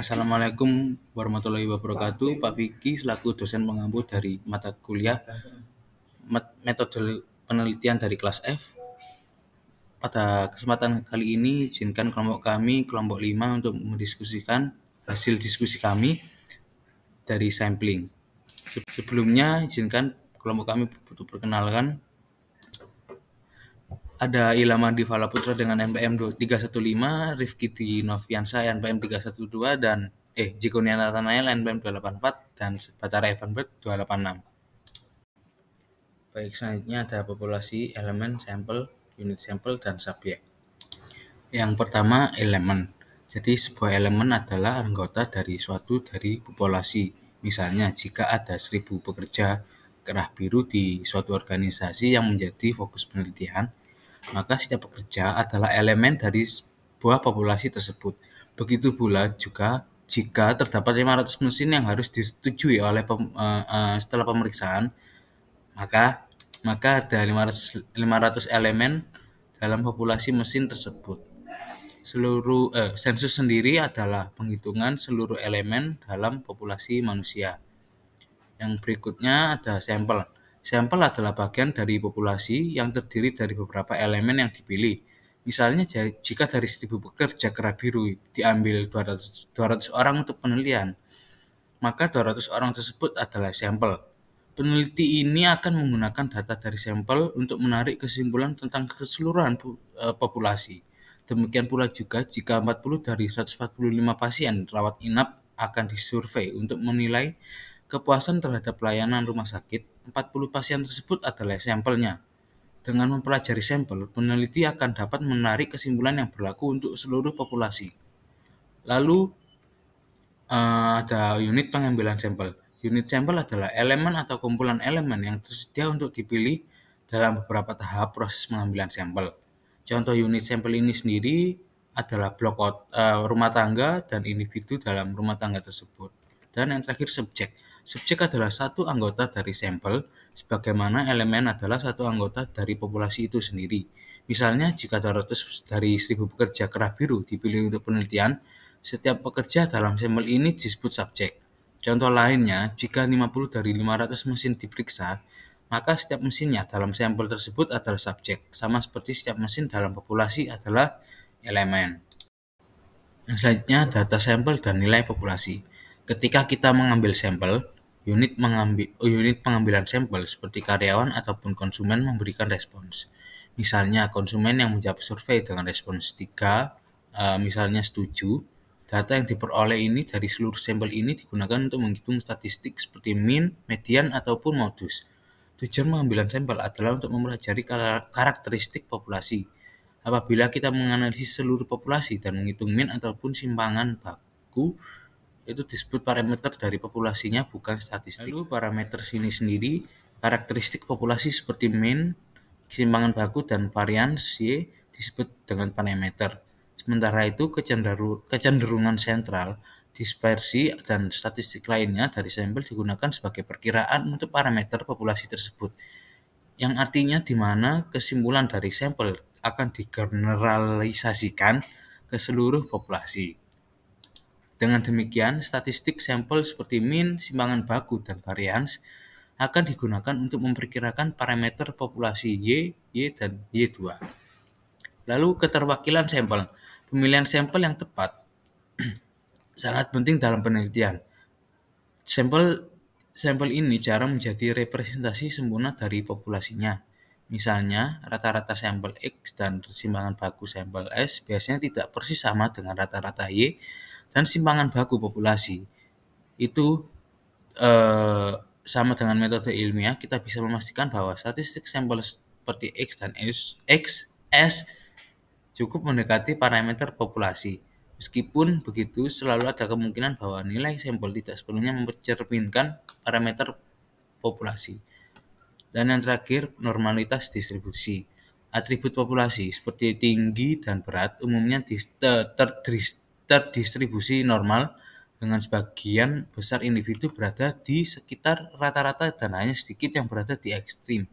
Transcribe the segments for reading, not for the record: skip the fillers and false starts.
Assalamualaikum warahmatullahi wabarakatuh. Pak Vicky selaku dosen pengampu dari mata kuliah metode penelitian dari kelas F. Pada kesempatan kali ini izinkan kelompok kami, kelompok 5 untuk mendiskusikan hasil diskusi kami dari sampling. Sebelumnya izinkan kelompok kami untuk perkenalkan. Ada Ilham Divala Putra dengan NPM 315, Rifki Noviansa NPM 312, dan Jikonia Nathanael NPM 284, dan Batara Evanberg 286. Baik, selanjutnya ada populasi, elemen, sampel, unit sampel, dan subjek. Yang pertama, elemen. Jadi sebuah elemen adalah anggota dari populasi. Misalnya jika ada 1000 pekerja kerah biru di suatu organisasi yang menjadi fokus penelitian, maka setiap pekerja adalah elemen dari sebuah populasi tersebut. Begitu pula juga jika terdapat 500 mesin yang harus disetujui oleh setelah pemeriksaan, maka ada 500 elemen dalam populasi mesin tersebut. Sensus sendiri adalah penghitungan seluruh elemen dalam populasi manusia. Yang berikutnya ada sampel. Sampel adalah bagian dari populasi yang terdiri dari beberapa elemen yang dipilih. Misalnya jika dari 1000 pekerja kerah biru diambil 200 orang untuk penelitian, maka 200 orang tersebut adalah sampel. Peneliti ini akan menggunakan data dari sampel untuk menarik kesimpulan tentang keseluruhan populasi. Demikian pula juga jika 40 dari 145 pasien rawat inap akan disurvei untuk menilai kepuasan terhadap pelayanan rumah sakit, 40 pasien tersebut adalah sampelnya. Dengan mempelajari sampel, peneliti akan dapat menarik kesimpulan yang berlaku untuk seluruh populasi. Lalu ada unit pengambilan sampel. Unit sampel adalah elemen atau kumpulan elemen yang tersedia untuk dipilih dalam beberapa tahap proses pengambilan sampel. Contoh unit sampel ini sendiri adalah blok rumah tangga dan individu dalam rumah tangga tersebut. Dan yang terakhir subjek. Subjek adalah satu anggota dari sampel, sebagaimana elemen adalah satu anggota dari populasi itu sendiri. Misalnya, jika 200 dari 1000 pekerja kerah biru dipilih untuk penelitian, setiap pekerja dalam sampel ini disebut subjek. Contoh lainnya, jika 50 dari 500 mesin diperiksa, maka setiap mesinnya dalam sampel tersebut adalah subjek, sama seperti setiap mesin dalam populasi adalah elemen. Yang selanjutnya, data sampel dan nilai populasi. Ketika kita mengambil sampel, unit pengambilan sampel seperti karyawan ataupun konsumen memberikan respons. Misalnya konsumen yang menjawab survei dengan respons 3, misalnya setuju. Data yang diperoleh ini dari seluruh sampel ini digunakan untuk menghitung statistik seperti mean, median, ataupun modus. Tujuan pengambilan sampel adalah untuk mempelajari karakteristik populasi. Apabila kita menganalisis seluruh populasi dan menghitung mean ataupun simpangan baku, itu disebut parameter dari populasinya, bukan statistik. Lalu parameter sini sendiri, karakteristik populasi seperti mean, simpangan baku, dan varians Y disebut dengan parameter. Sementara itu kecenderungan sentral, dispersi, dan statistik lainnya dari sampel digunakan sebagai perkiraan untuk parameter populasi tersebut. Yang artinya di mana kesimpulan dari sampel akan digeneralisasikan ke seluruh populasi. Dengan demikian, statistik sampel seperti mean, simpangan baku, dan varians akan digunakan untuk memperkirakan parameter populasi Y, dan Y2. Lalu keterwakilan sampel. Pemilihan sampel yang tepat sangat penting dalam penelitian. Sampel ini jarang menjadi representasi sempurna dari populasinya. Misalnya, rata-rata sampel X dan simpangan baku sampel S biasanya tidak persis sama dengan rata-rata Y dan simpangan baku populasi. Itu sama dengan metode ilmiah, kita bisa memastikan bahwa statistik sampel seperti X dan S cukup mendekati parameter populasi. Meskipun begitu, selalu ada kemungkinan bahwa nilai sampel tidak sepenuhnya mencerminkan parameter populasi. Dan yang terakhir, normalitas distribusi. Atribut populasi seperti tinggi dan berat umumnya terdistribusi normal, dengan sebagian besar individu berada di sekitar rata-rata dan hanya sedikit yang berada di ekstrim.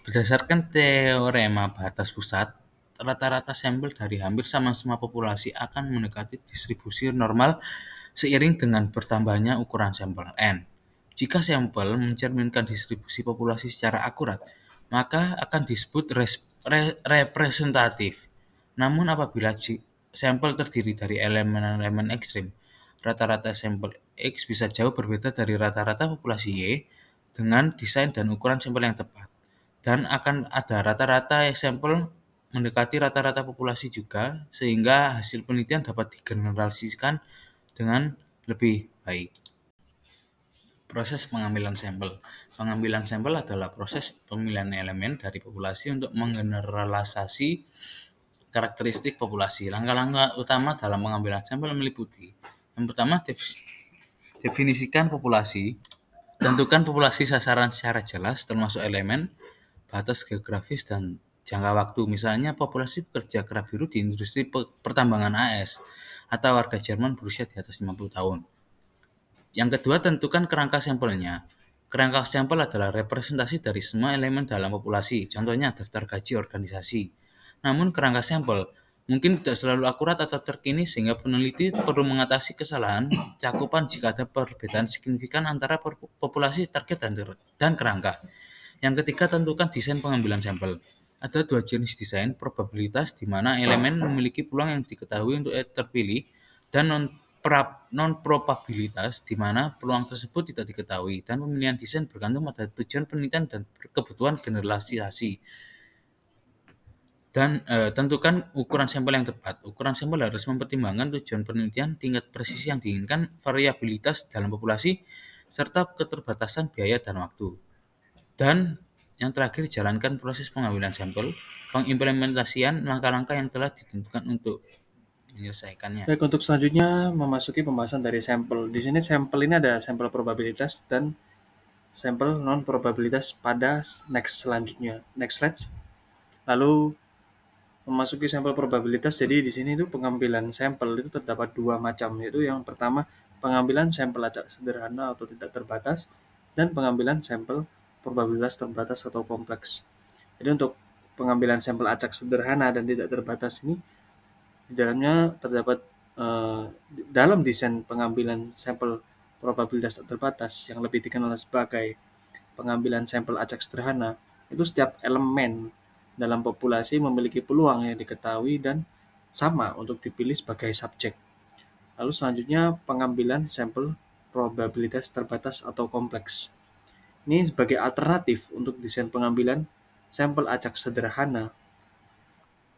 Berdasarkan teorema batas pusat, rata-rata sampel dari hampir sama semua populasi akan mendekati distribusi normal seiring dengan bertambahnya ukuran sampel N. Jika sampel mencerminkan distribusi populasi secara akurat, maka akan disebut representatif. Namun apabila sampel terdiri dari elemen-elemen ekstrim, rata-rata sampel X bisa jauh berbeda dari rata-rata populasi Y dengan desain dan ukuran sampel yang tepat. Dan akan ada rata-rata sampel mendekati rata-rata populasi juga, sehingga hasil penelitian dapat digeneralisasikan dengan lebih baik. Proses pengambilan sampel. Pengambilan sampel adalah proses pemilihan elemen dari populasi untuk menggeneralisasi karakteristik populasi. Langkah-langkah utama dalam pengambilan sampel meliputi: yang pertama, definisikan populasi. Tentukan populasi sasaran secara jelas, termasuk elemen, batas geografis, dan jangka waktu. Misalnya, populasi pekerja kera biru di industri pertambangan AS atau warga Jerman berusia di atas 50 tahun. Yang kedua, tentukan kerangka sampelnya. Kerangka sampel adalah representasi dari semua elemen dalam populasi, contohnya daftar gaji organisasi. Namun kerangka sampel mungkin tidak selalu akurat atau terkini, sehingga peneliti perlu mengatasi kesalahan cakupan jika ada perbedaan signifikan antara populasi target dan kerangka. Yang ketiga, tentukan desain pengambilan sampel. Ada dua jenis desain: probabilitas, di mana elemen memiliki peluang yang diketahui untuk terpilih, dan non-probabilitas, di mana peluang tersebut tidak diketahui, dan pemilihan desain bergantung pada tujuan penelitian dan kebutuhan generalisasi. Dan tentukan ukuran sampel yang tepat. Ukuran sampel harus mempertimbangkan tujuan penelitian, tingkat presisi yang diinginkan, variabilitas dalam populasi, serta keterbatasan biaya dan waktu. Dan yang terakhir, jalankan proses pengambilan sampel, pengimplementasian langkah-langkah yang telah ditentukan untuk menyelesaikannya. Baik, untuk selanjutnya memasuki pembahasan dari sampel. Di sini sampel ini ada sampel probabilitas dan sampel non probabilitas pada next selanjutnya. Next slide. Lalu memasuki sampel probabilitas. Jadi di sini itu pengambilan sampel itu terdapat dua macam, yaitu yang pertama pengambilan sampel acak sederhana atau tidak terbatas, dan pengambilan sampel probabilitas terbatas atau kompleks. Jadi untuk pengambilan sampel acak sederhana dan tidak terbatas ini, di dalamnya terdapat dalam desain pengambilan sampel probabilitas terbatas yang lebih dikenal sebagai pengambilan sampel acak sederhana, itu setiap elemen dalam populasi memiliki peluang yang diketahui dan sama untuk dipilih sebagai subjek. Lalu selanjutnya pengambilan sampel probabilitas terbatas atau kompleks. Ini sebagai alternatif untuk desain pengambilan sampel acak sederhana.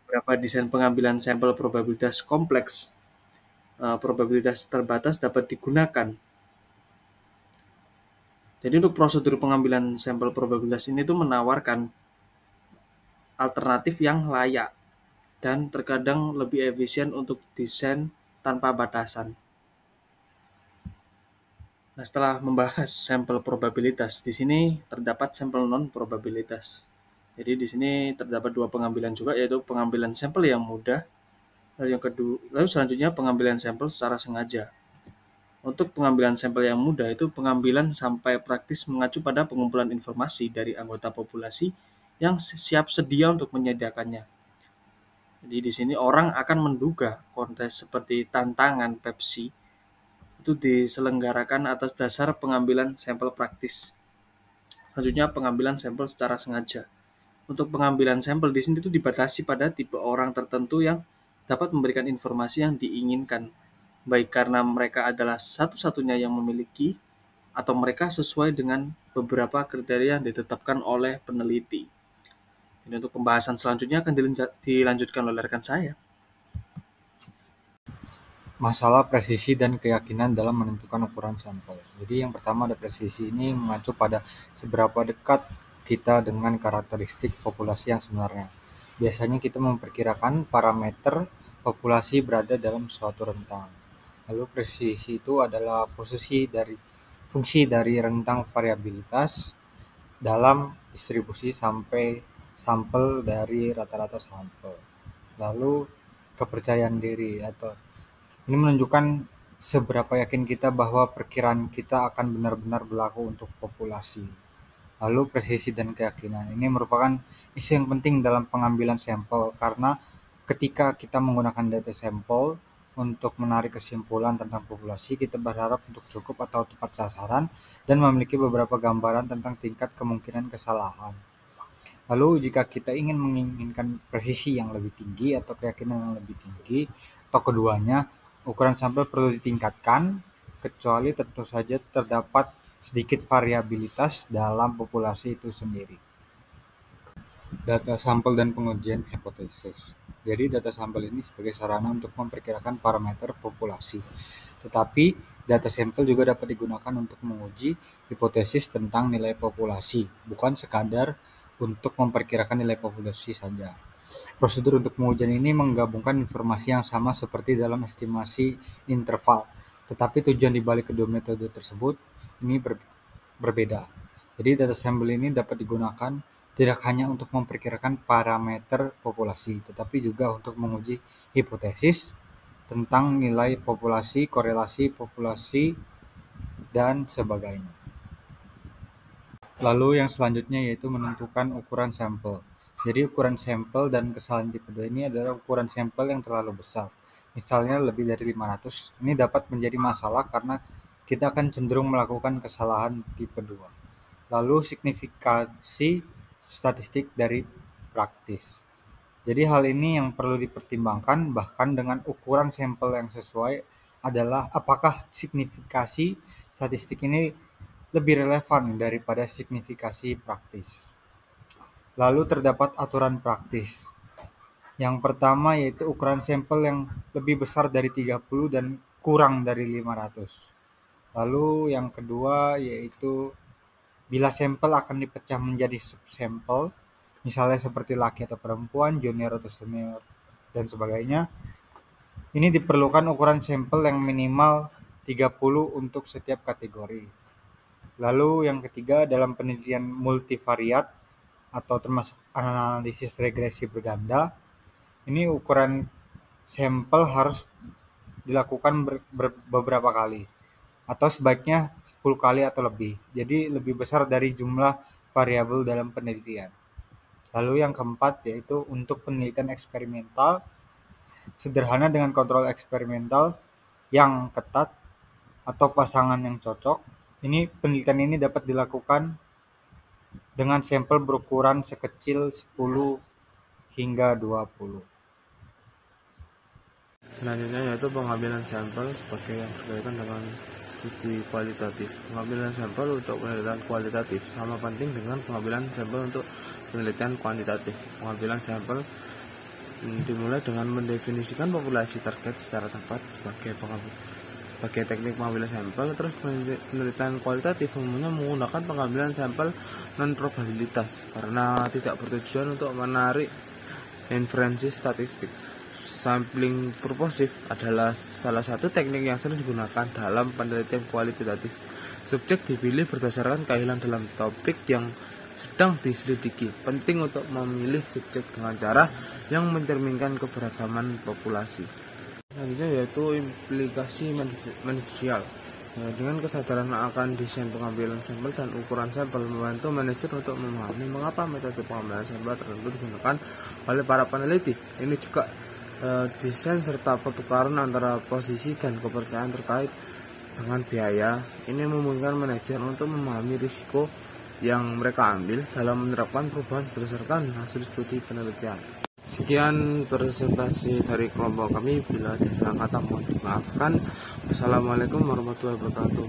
Beberapa desain pengambilan sampel probabilitas kompleks, probabilitas terbatas dapat digunakan. Jadi untuk prosedur pengambilan sampel probabilitas ini tuh menawarkan alternatif yang layak dan terkadang lebih efisien untuk desain tanpa batasan. Nah, setelah membahas sampel probabilitas, di sini terdapat sampel non probabilitas. Jadi di sini terdapat dua pengambilan juga, yaitu pengambilan sampel yang mudah, lalu selanjutnya pengambilan sampel secara sengaja. Untuk pengambilan sampel yang mudah itu pengambilan sampai praktis mengacu pada pengumpulan informasi dari anggota populasi yang siap sedia untuk menyediakannya. Jadi di sini orang akan menduga kontes seperti tantangan Pepsi itu diselenggarakan atas dasar pengambilan sampel praktis. Selanjutnya pengambilan sampel secara sengaja. Untuk pengambilan sampel di sini itu dibatasi pada tipe orang tertentu yang dapat memberikan informasi yang diinginkan, baik karena mereka adalah satu-satunya yang memiliki atau mereka sesuai dengan beberapa kriteria yang ditetapkan oleh peneliti. Ini untuk pembahasan selanjutnya akan dilanjutkan oleh rekan saya. Masalah presisi dan keyakinan dalam menentukan ukuran sampel. Jadi yang pertama ada presisi, ini mengacu pada seberapa dekat kita dengan karakteristik populasi yang sebenarnya. Biasanya kita memperkirakan parameter populasi berada dalam suatu rentang. Lalu presisi itu adalah fungsi dari rentang variabilitas dalam distribusi sampai sampel dari rata-rata sampel. Lalu kepercayaan diri atau ini menunjukkan seberapa yakin kita bahwa perkiraan kita akan benar-benar berlaku untuk populasi. Lalu presisi dan keyakinan. Ini merupakan isu yang penting dalam pengambilan sampel karena ketika kita menggunakan data sampel untuk menarik kesimpulan tentang populasi, kita berharap untuk cukup atau tepat sasaran dan memiliki beberapa gambaran tentang tingkat kemungkinan kesalahan. Lalu jika kita menginginkan presisi yang lebih tinggi atau keyakinan yang lebih tinggi, atau keduanya, ukuran sampel perlu ditingkatkan, kecuali tentu saja terdapat sedikit variabilitas dalam populasi itu sendiri. Data sampel dan pengujian hipotesis. Jadi data sampel ini sebagai sarana untuk memperkirakan parameter populasi. Tetapi data sampel juga dapat digunakan untuk menguji hipotesis tentang nilai populasi, bukan sekadar untuk memperkirakan nilai populasi saja. Prosedur untuk pengujian ini menggabungkan informasi yang sama seperti dalam estimasi interval, tetapi tujuan dibalik kedua metode tersebut ini berbeda. Jadi data sampel ini dapat digunakan tidak hanya untuk memperkirakan parameter populasi, tetapi juga untuk menguji hipotesis tentang nilai populasi, korelasi populasi, dan sebagainya. Lalu yang selanjutnya yaitu menentukan ukuran sampel. Jadi ukuran sampel dan kesalahan tipe 2 ini adalah ukuran sampel yang terlalu besar. Misalnya lebih dari 500, ini dapat menjadi masalah karena kita akan cenderung melakukan kesalahan tipe 2. Lalu signifikansi statistik dari praktis. Jadi hal ini yang perlu dipertimbangkan bahkan dengan ukuran sampel yang sesuai adalah apakah signifikasi statistik ini lebih relevan daripada signifikasi praktis. Lalu terdapat aturan praktis. Yang pertama yaitu ukuran sampel yang lebih besar dari 30 dan kurang dari 500. Lalu yang kedua yaitu bila sampel akan dipecah menjadi subsampel, misalnya seperti laki atau perempuan, junior atau senior, dan sebagainya, ini diperlukan ukuran sampel yang minimal 30 untuk setiap kategori. Lalu yang ketiga, dalam penelitian multivariat atau termasuk analisis regresi berganda, ini ukuran sampel harus dilakukan beberapa kali atau sebaiknya 10 kali atau lebih. Jadi lebih besar dari jumlah variabel dalam penelitian. Lalu yang keempat yaitu untuk penelitian eksperimental, sederhana dengan kontrol eksperimental yang ketat atau pasangan yang cocok. Penelitian ini dapat dilakukan dengan sampel berukuran sekecil 10 hingga 20. Selanjutnya yaitu pengambilan sampel sebagai yang berkaitan dengan studi kualitatif. Pengambilan sampel untuk penelitian kualitatif sama penting dengan pengambilan sampel untuk penelitian kuantitatif. Pengambilan sampel dimulai dengan mendefinisikan populasi target secara tepat sebagai teknik pengambilan sampel. Terus penelitian kualitatif umumnya menggunakan pengambilan sampel non probabilitas karena tidak bertujuan untuk menarik inferensi statistik. Sampling purposive adalah salah satu teknik yang sering digunakan dalam penelitian kualitatif. Subjek dipilih berdasarkan keahlian dalam topik yang sedang diselidiki. Penting untuk memilih subjek dengan cara yang mencerminkan keberagaman populasi. Selanjutnya yaitu implikasi manajerial. Dengan kesadaran akan desain pengambilan sampel dan ukuran sampel membantu manajer untuk memahami mengapa metode pengambilan sampel tertentu digunakan oleh para peneliti. Ini juga desain serta pertukaran antara posisi dan kepercayaan terkait dengan biaya. Ini memungkinkan manajer untuk memahami risiko yang mereka ambil dalam menerapkan perubahan berdasarkan hasil studi penelitian. Sekian presentasi dari kelompok kami. Bila ada salah kata mohon dimaafkan. Wassalamualaikum warahmatullahi wabarakatuh.